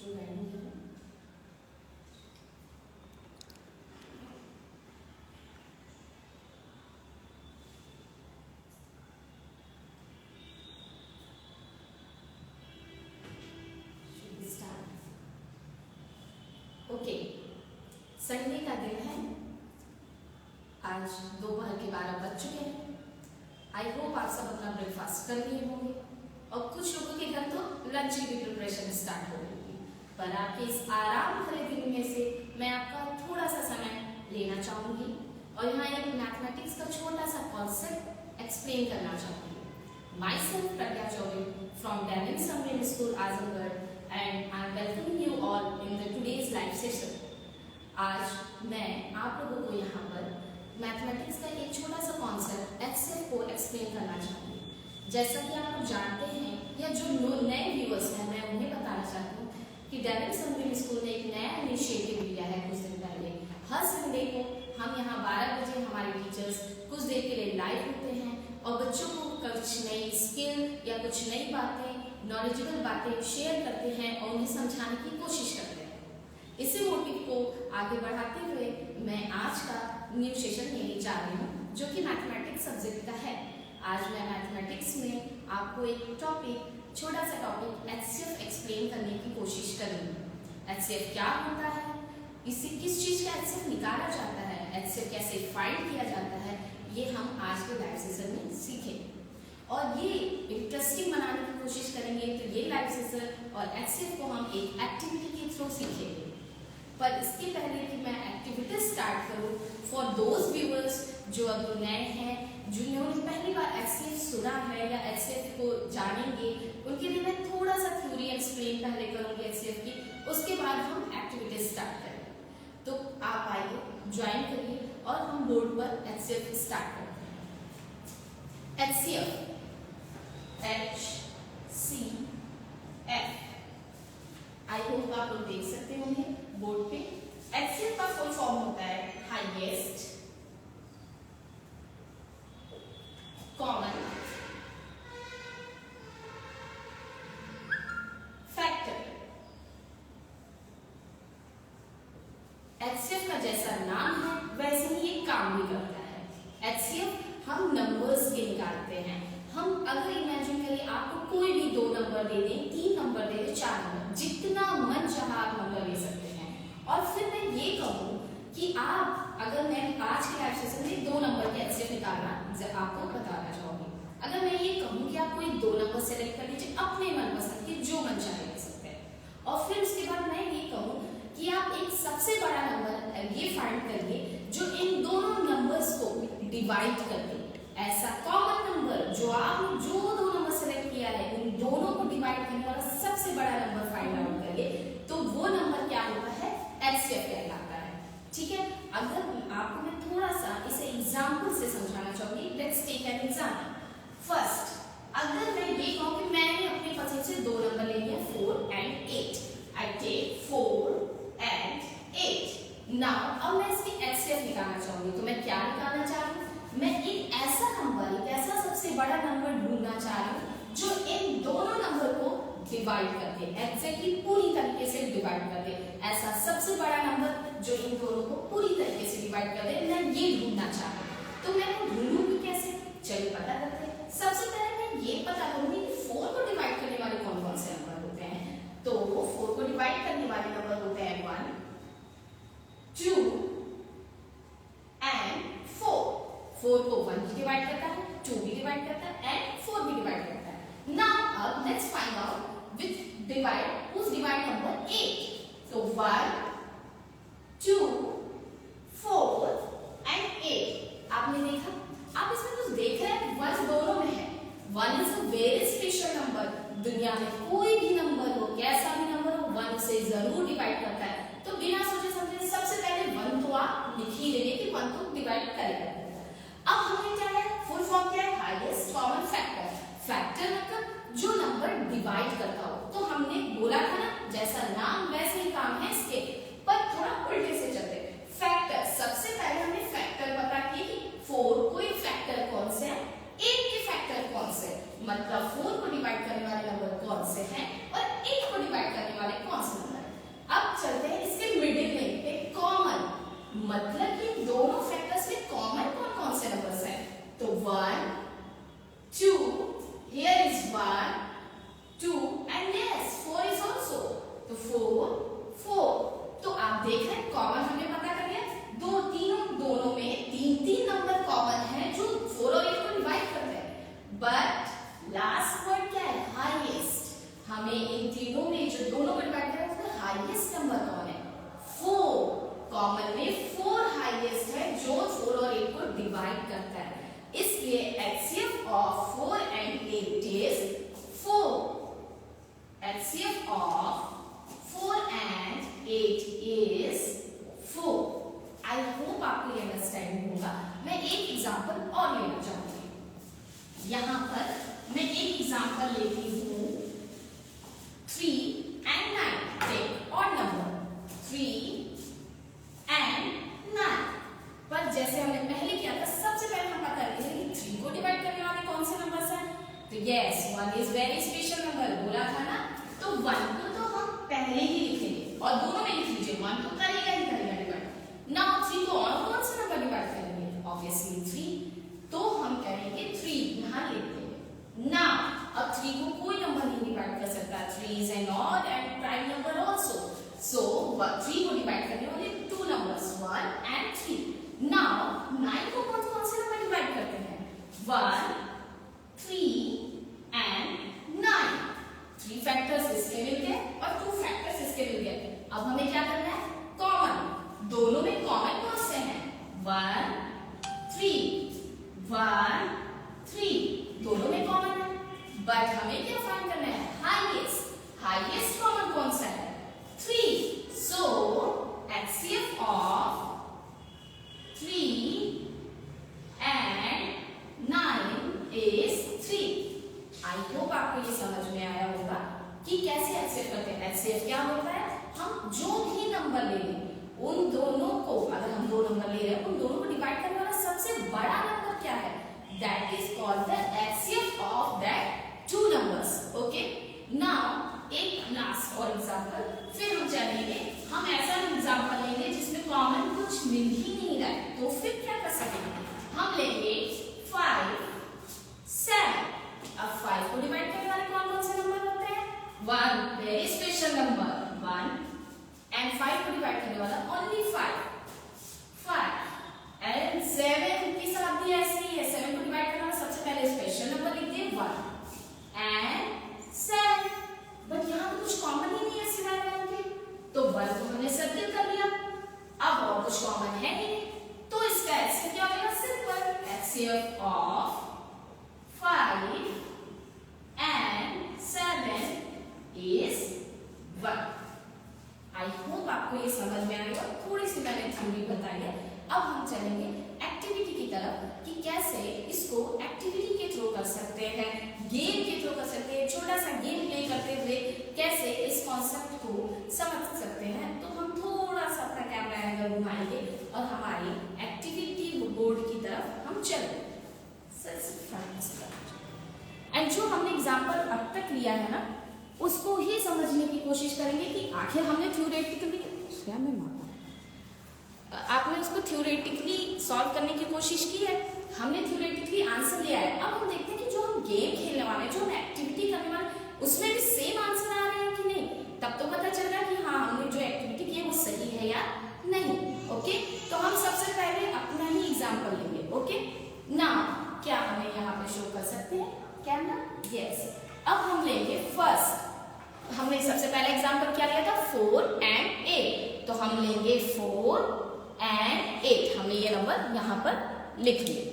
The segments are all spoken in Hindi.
ओके, संडे का दिन है। आज दोपहर के 12 बज चुके हैं। आई होप आप सब अपना ब्रेकफास्ट कर लिए होंगे और कुछ लोगों के घर तो लंच की भी प्रिपरेशन स्टार्ट हो गई होगी। पर आपके इस आराम भरे दिन में से मैं आपका थोड़ा सा समय लेना चाहूँगी और यहाँ एक मैथमेटिक्स का छोटा सा कॉन्सेप्ट एक्सप्लेन करना चाहूँगी। My self Pragya Choubey from denim somewhere school Azamgarh and I am welcoming you all in the today's live session. आज मैं आप लोगों को यहाँ पर मैथमेटिक्स का एक छोटा सा कॉन्सेप्ट HCF को एक्सप्लेन करना चाहूँगी। जैसा कि आप लोग जानते हैं या जो नए व्यूअर्स हैं मैं उन्हें बताना चाहती हूँ कि डेनिम समवेयर स्कूल ने एक नया इनिशिएटिव लिया है कुछ दिन पहले। हर संडे को हम यहाँ 12 बजे हमारे टीचर्स कुछ देर के लिए लाइव होते हैं और बच्चों को कुछ नई स्किल या कुछ नई बातें नॉलेजेबल बातें शेयर करते हैं और उन्हें समझाने की कोशिश करते हैं। इसी मोटिव को आगे बढ़ाते हुए मैं आज का न्यू सेशन लेने जा रही हूँ जो कि मैथमेटिक्स सब्जेक्ट का है। आज मैं मैथमेटिक्स में आपको एक टॉपिक छोटा सा टॉपिक HCF एक्सप्लेन करने की कोशिश करूँगी। HCF क्या होता है, इसे किस चीज़ का HCF निकाला जाता है, HCF कैसे फाइंड किया जाता है, ये हम आज के लाइव सेशन में सीखेंगे और ये इंटरेस्टिंग बनाने की कोशिश करेंगे। तो ये लाइव सेशन और HCF को हम एक एक्टिविटी के थ्रू सीखेंगे। पर इसके पहले कि मैं एक्टिविटी स्टार्ट करूँ, फॉर दोज व्यूअर्स जो अभी नए हैं, जिन्होंने पहली बार HCF सुना है या HCF को जानेंगे, उनके लिए मैं थोड़ा सा थ्योरी एक्सप्लेन पहले करूँगी HCF की, उसके बाद हम एक्टिविटी स्टार्ट करेंगे। तो आप आइए ज्वाइन करिए और हम बोर्ड पर HCF स्टार्ट करते हैं। HCF आई होप आप लोग देख सकते होंगे बोर्ड पे। HCF का फुल फॉर्म होता है हाईएस्ट कॉमन फैक्टर। HCF का जैसा नाम है वैसे ही ये काम भी करता है। HCF हम नंबर्स के निकालते हैं। हम अगर इमेजिन करिए आपको कोई भी 2 नंबर दे दें, 3 नंबर दे दें, 4 नंबर, जितना मन चाहा आप नंबर ले सकते हैं। और फिर मैं ये कहूँ कि आप अगर मैं आज के लाइव सेशन में 2 नंबर के HCF निकालना आपको बताना चाहूँगी। अगर मैं ये कहूँ कि आप कोई 2 नंबर सेलेक्ट कर लीजिए अपने मनपसंद के, जो मन चाहे ले सकते हैं। और फिर उसके बाद मैं ये कहूँ कि आप एक सबसे बड़ा नंबर ये फाइंड करिए जो इन दोनों नंबर्स को डिवाइड कर दे। ऐसा कॉमन नंबर जो आपने जो 2 नंबर सेलेक्ट किया है उन दोनों को डिवाइड करने वाला सबसे बड़ा नंबर फाइंड आउट करिए, तो वो नंबर क्या होता है, HCF कहलाता है। ठीक है, अगर आपको मैं थोड़ा सा इसे एग्जांपल से समझाना चाहूंगी। Let's take an example. First, अगर मैं ये कहूं कि मैंने अपने पसंद से 2 नंबर ले लिए 4 and 8, I take 4 and 8। Now अब मैं इसकी HCF निकालना चाहूंगी, तो मैं क्या निकालना चाह रही हूँ, मैं एक ऐसा नंबर, एक ऐसा सबसे बड़ा नंबर ढूंढना चाह रही हूँ जो इन दोनों नंबर को डिवाइड कर दे, एग्जैक्टली पूरी तरीके से डिवाइड कर दे। ऐसा सबसे बड़ा नंबर जो इन दोनों को पूरी तरीके से डिवाइड कर दे, मैं ये ढूंढना चाह रही हूँ। तो मैं वो ढूंढूंगी कैसे, चलिए पता करते हैं। सबसे पहले मैं ये पता करूंगी कि 4 को डिवाइड करने वाले कौन कौन से नंबर होते हैं। तो 4 को डिवाइड करने वाले नंबर होते हैं 1, 2 and 4। 4 को 1 भी डिवाइड करता है, 2 भी डिवाइड करता है एंड 4 भी डिवाइड करता है। नाउ अब let's find out which divide whose divide number 8। तो 1, 2, 4 एंड 8। आपने देखा, आप इसमें कुछ देख रहे हैं, 1 दोनों में है। 1 is a very special number. दुनिया में कोई भी नंबर हो, कैसा भी नंबर हो, 1 से जरूर डिवाइड करता है। तो बिना सोचे समझे सबसे पहले 1 तो आप लिख ही देंगे कि 1 तो डिवाइड करेगा। अब हमें क्या है, फुल फॉर्म क्या है, हाईएस्ट कॉमन फैक्टर। फैक्टर मतलब जो नंबर डिवाइड करता हो। तो हमने बोला था ना, जैसा नाम वैसे ही काम है इसके, पर थोड़ा उल्टे से चलते। फैक्टर, सबसे पहले हमने फैक्टर पता किए कि 4 कोई फैक्टर कौन से है, 8 के फैक्टर कौन से, मतलब 4 को डिवाइड करने वाले नंबर कौन से हैं और 8 को डिवाइड करने वाले कौन से नंबर। हाईएस्ट नंबर कौन है? 4। कॉमन में 4 हाईएस्ट है जो 4 और 8 को डिवाइड करता है, इसलिए HCF of 4 and 8 is 4. HCF of 4 and 8 is 4. I hope आपको ये अंडरस्टैंडिंग होगा। मैं एक एग्जांपल और लेना चाहूंगी। यहाँ पर मैं एक एग्जांपल लेती हूँ 3 and 9। Take odd number 3 and 9। पर जैसे हमने पहले किया था, सबसे पहले हम पता करेंगे कि 3 को डिवाइड करने वाले कौन से नंबर्स हैं। तो yes, 1 is very special number, बोला था ना। तो 1 को तो हम पहले ही लिखेंगे और दोनों में लिख लीजिए, 1 तो करेगा ही करेगा डिवाइड। नाउ 3 को और कौन सा नंबर डिवाइड करेंगे? ऑब्वियसली 3। तो हम करेंगे 3 यहाँ लिख देंगे। नाउ अब 3 को कोई नंबर नहीं डिवाइड कर सकता। 3 is an odd and prime number also. So 3 को डिवाइड करने वाले 2 नंबर्स 1 and 3। नाउ 9 को कौन से नंबर डिवाइड करते हैं? 1, 3 and 9। 3 फैक्टर्स इसके मिल गए और 2 फैक्टर्स इसके मिल गए। अब हमें क्या करना है? कॉमन। दोनों में कॉमन कौन से हैं? 1, 3 दोनों में कॉमन है। बट हमें क्या फाइंड करना है? हाईएस्ट कॉमन कौन सा है? 3। सो HCF of 3 and 9 is 3। I hope आपको ये समझ में आया होगा कि कैसे HCF करते हैं। HCF क्या होता है? हम जो भी नंबर ले लें उन दोनों को, अगर हम 2 नंबर ले रहे हैं, उन दोनों को डिवाइड करने वाला सबसे बड़ा नंबर क्या है? That is called the HCF of that 2 numbers। Okay, now एक लास्ट और एग्जांपल, फिर हम चलेंगे, हम ऐसा एग्जांपल लेंगे जिसमें कॉमन कुछ मिल ही नहीं रहा है। तो फिर क्या कर सकेंगे? हम लेंगे 5, 7। अब 5 को डिवाइड करने वाले कौन से नंबर होते हैं? 1 वेरी स्पेशल नंबर 1 एंड 5 को डिवाइड करने वाला ओनली 5 एंड 7 के साथ भी ऐसे ही है। 7 को डिवाइड करने वाला सबसे पहले स्पेशल नंबर लिख दिए 1 and 7। बट यहाँ तो कुछ कॉमन ही नहीं है सिवाय 1 के, तो 1 को हमने सर्किल कर लिया। अब और कुछ कॉमन है नहीं, तो इसका HCF क्या होगा? Simple, HCF of 5 and 7 is 1। I hope आपको ये समझ में आएगा। थोड़ी सी मैंने थ्योरी बताई है। अब हम चलेंगे एक्टिविटी की तरफ कि कैसे इसको एक्टिविटी के थ्रू कर सकते हैं, गेम के थ्रू कर सकते हैं। छोटा सा गेम प्ले करते हुए कैसे इस कॉन्सेप्ट को समझ सकते हैं। तो हम थोड़ा सा अपना कैमरा एंगल घुमाएंगे और हमारी एक्टिविटी बोर्ड की तरफ हम चलेंगे। एंड जो हमने एग्जाम्पल अब तक लिया है ना, उसको ही समझने की कोशिश करेंगे कि आखिर हमने थ्योरेटिकली आपने उसको थ्योरेटिकली सॉल्व करने की कोशिश की है, हमने थ्योरेटिकली आंसर लिया है। अब हम देखते हैं कि जो हम गेम खेलने वाले, जो हम एक्टिविटी करने वाले, उसमें भी सेम आंसर आ रहे हैं कि नहीं। तब तो पता चल रहा है कि हाँ, हमने जो एक्टिविटी की है वो सही है या नहीं। ओके, तो हम सबसे पहले अपना ही एग्जाम्पल लेंगे। ओके, नाउ क्या हमें यहाँ पे शो कर सकते हैं कैमरा? यस। अब हम लेंगे फर्स्ट, हमने सबसे पहले एग्जाम्पल क्या लिया था? 4 and 8। तो हम लेंगे 4 and 8। हमने ये नंबर यहाँ पर लिख लिए।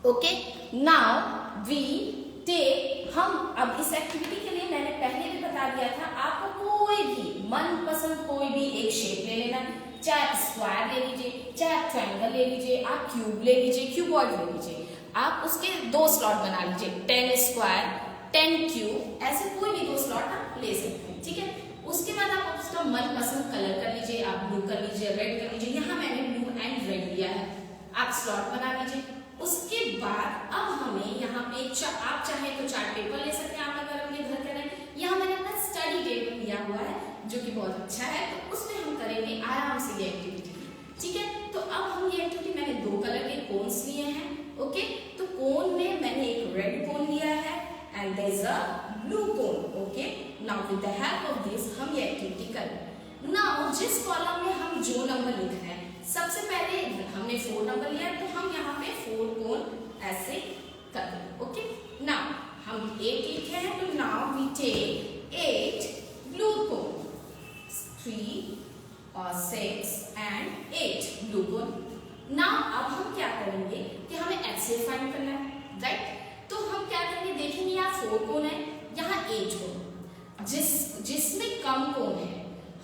ओके, नाउ वी टेक, हम अब इस एक्टिविटी के लिए मैंने पहले भी बता दिया था, आपको कोई भी मनपसंद कोई भी एक शेप ले लेना, चाहे आप स्क्वायर ले लीजिए, चाहे आप ट्रायंगल ले लीजिए, आप क्यूब ले लीजिए, क्यूबॉइड ले लीजिए। आप उसके 2 स्लॉट बना लीजिए, 10 स्क्वायर 10 क्यूब, ऐसे कोई भी 2 स्लॉट आप ले सकते हैं। ठीक है, उसके बाद आप उसका मनपसंद कलर कर लीजिए, आप ब्लू कर लीजिए, रेड कर लीजिए। यहाँ मैंने ब्लू एंड रेड लिया है, आप स्लॉट बना लीजिए। उसके बाद अब हमें यहाँ पे आप चाहे तो चार्ट पेपर ले सकते हैं, आप अगर अपने घर करें। यहाँ मैंने अपना स्टडी टेबल लिया हुआ है जो कि बहुत अच्छा है, तो उसमें हम करेंगे आराम से ये एक्टिविटी। ठीक है, तो अब हम ये एक्टिविटी, मैंने 2 कलर के कोन्स लिए हैं। ओके, तो कोन में मैंने एक रेड कोन लिया है and there is a blue cone. Okay, now with the help of this हम ये एक्टिविटी करें। नाउ जिस कॉलम में हम जो नंबर लिख रहे हैं, सबसे पहले हमने 4 नंबर लिया, तो हम यहाँ पे 4 कोन ऐसे कर दें। ओके, नाउ हम 8 लिखे हैं, तो नाउ वी टेक 8 ब्लू कोन। 3 और 6 एंड 8 ब्लू कोन। नाउ अब हम क्या करेंगे कि हमें HCF फाइंड करना है, राइट? तो हम क्या करेंगे, देखेंगे यहाँ 4 कोन है, यहाँ 8 कोन। जिसमें कम कोन है,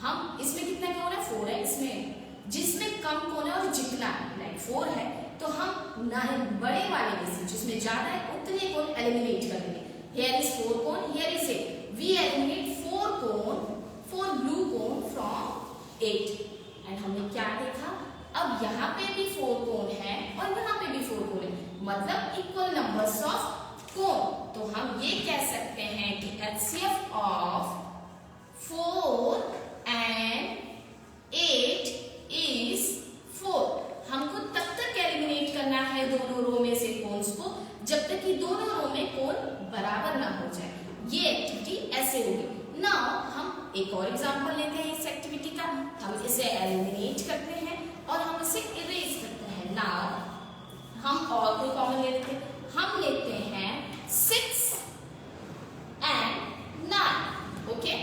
हम इसमें कितना कोन है, 4 है, इसमें जिसमें कम कोन है और जितना लाइक 4 है, तो हम बड़े वाले में से जिसमें ज्यादा है उतने कोन एलिमिनेट कर देंगे। Here is 4 cone, here is 8. We eliminate 4 cone, 4 blue cone from 8. And हमने क्या देखा, अब यहाँ पे भी 4 कोन है और यहाँ पे भी 4 कोन है, मतलब इक्वल नंबर्स ऑफ कोन। तो हम ये कह सकते हैं कि HCF ऑफ 4 and 8 is 4। हमको तब तक एलिमिनेट करना है दोनों रो में से कोन्स को जब तक कि दोनों रो में कोन बराबर ना हो जाए। ये एक्टिविटी ऐसे होगी। नाउ हम एक और एग्जांपल लेते हैं इस एक्टिविटी का। हम इसे एलिमिनेट करते हैं और हम इसे इरेज करते हैं। नाउ हम और कोई कॉमन ले लेते हैं। हम लेते हैं 6 एंड 9। ओके,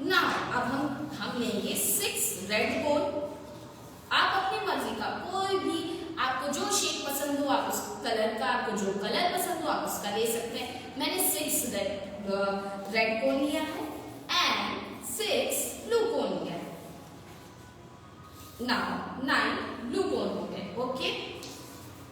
नाउ अब हम लेंगे 6 रेड कोन। आप अपनी मर्जी का कोई भी, आपको जो शेप पसंद हो आप उस कलर का, आपको जो कलर पसंद हो आप उसका ले सकते हैं। मैंने 6 रेड कोन लिया है एंड 6 ब्लू कोन लिया है। नाउ 9 ब्लू कोन हो गए। ओके,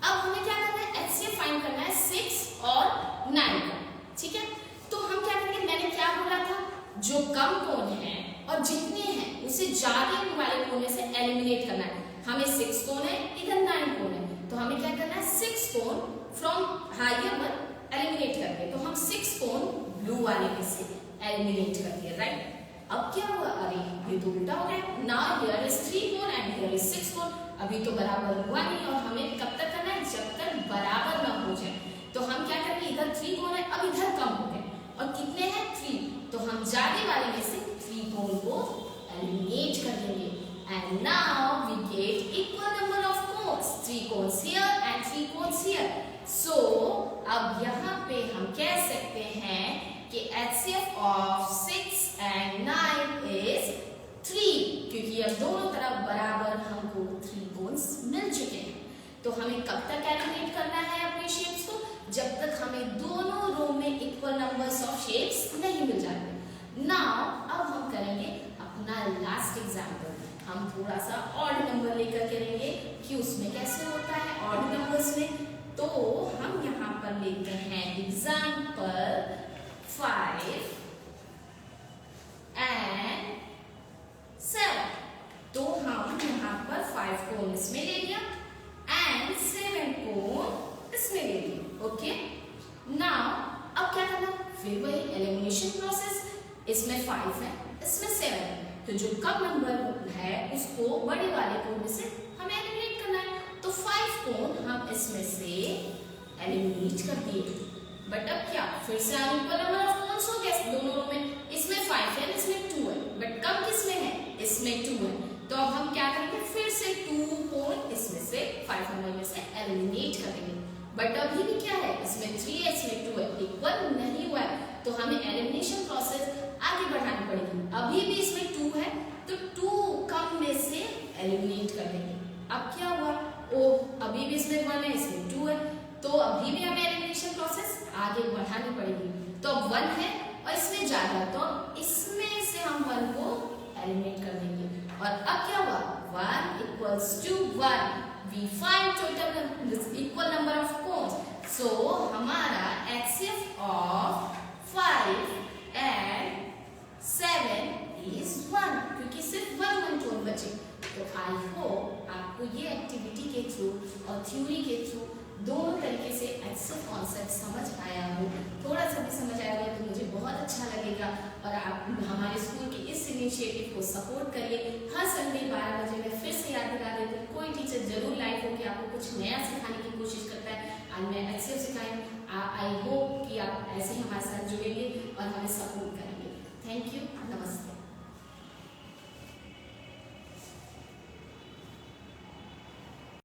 अब हमें क्या करना है, HCF फाइंड करना है 6 और 9 का। ठीक है, तो हम क्या करेंगे, मैंने क्या बोला था, जो कम कोन है और जितने हैं उसे ज्यादा वाले कोन में से एलिमिनेट करना है। हमें 6 कोन है, इधर 9 कोन है, तो हमें क्या करना है, 6 कोन फ्रॉम हायर वन एलिमिनेट करके, तो हम 6 कोन ब्लू वाले में से एलिमिनेट कर दिया, राइट? अब क्या हुआ, अरे ये तो उल्टा हो गया। Now here is 3 cone and here is 6 कोन। अभी तो बराबर हुआ नहीं और हमें कब तक करना है, जब तक बराबर ना हो जाए। तो हम क्या करेंगे, इधर 3 कोन है, अब इधर कम हो गए और कितने हैं, 3, तो हम ज्यादा वाले में से 3 कोन को एलिमिनेट कर देंगे। And now we get equal number of cones, 3 cones here and 3 cones here. So अब यहाँ पे हम कह सकते हैं कि HCF of 6 and 9 is 3, क्योंकि अब दोनों तरफ बराबर हमको 3 cones मिल चुके हैं। तो हमें कब तक एलिमिनेट करना है अपने शेप्स को, जब तक हमें दोनों रो में इक्वल नंबर्स ऑफ शेप्स नहीं मिल जाते। नाउ अब हम करेंगे अपना लास्ट एग्जाम्पल। हम थोड़ा सा ऑड नंबर लेकर करेंगे कि उसमें कैसे होता है ऑड नंबर्स में। तो हम यहाँ पर लेते हैं एग्जाम्पल 5 एंड 7। तो हम यहाँ पर 5 कोन इसमें ले लिया एंड 7 कोन इसमें ले लिया। ओके, नाउ अब क्या करना, फिर वही एलिमिनेशन प्रोसेस। इसमें 5 है, इसमें 7 है, तो जो कम नंबर है उसको बड़े वाले कोन में से हमें एलिमिनेट करना है। तो 5 कोन हम इसमें से एलिमिनेट कर दिए। बट अब क्या, फिर से अनइक्वल नंबर ऑफ कोन्स हो गया दोनों रो में। इसमें 5 है, इसमें 2 है, बट कम किसमें है, इसमें 2 है। तो अब हम क्या करेंगे, फिर से 2 कोन इसमें से 5 नंबर में से एलिमिनेट करेंगे। बट अभी भी क्या है, इसमें 3 है, इसमें 2 है, इक्वल नहीं हुआ है, तो हमें एलिमिनेशन प्रोसेस आगे बढ़ानी पड़ेगी। अभी भी इसमें 2 है, तो 2 कम में से एलिमिनेट कर देंगे। अब क्या हुआ, ओ अभी भी इसमें 1 है, इसमें 2 है, तो अभी भी हमें एलिमिनेशन प्रोसेस आगे बढ़ानी पड़ेगी। तो अब 1 है और इसमें ज्यादा, तो इसमें से हम 1 को एलिमिनेट कर देंगे। और अब क्या हुआ, 1 equals to 1, we find total equal number of cones। so हमारा HCF of 5 and 7 is 1, क्योंकि सिर्फ 1 कोन बचे। तो आई होप आपको ये एक्टिविटी के थ्रू और थ्योरी के थ्रू दोनों तरीके से HCF कॉन्सेप्ट समझ आया हो। थोड़ा सा भी समझ आया हो तो मुझे बहुत अच्छा लगेगा। और आप हमारे स्कूल के इस इनिशिएटिव को सपोर्ट करिए। हर संडे 12 बजे मैं फिर से याद दिला देती हूँ, कोई टीचर जरूर लाइव होकर आपको कुछ नया सिखाने की कोशिश करता है। आज मैं HCF सिखाएंगे। आई होप कि आप ऐसे ही हमारे साथ जुड़ेंगे और हमें सपोर्ट करेंगे। थैंक यू, नमस्कार।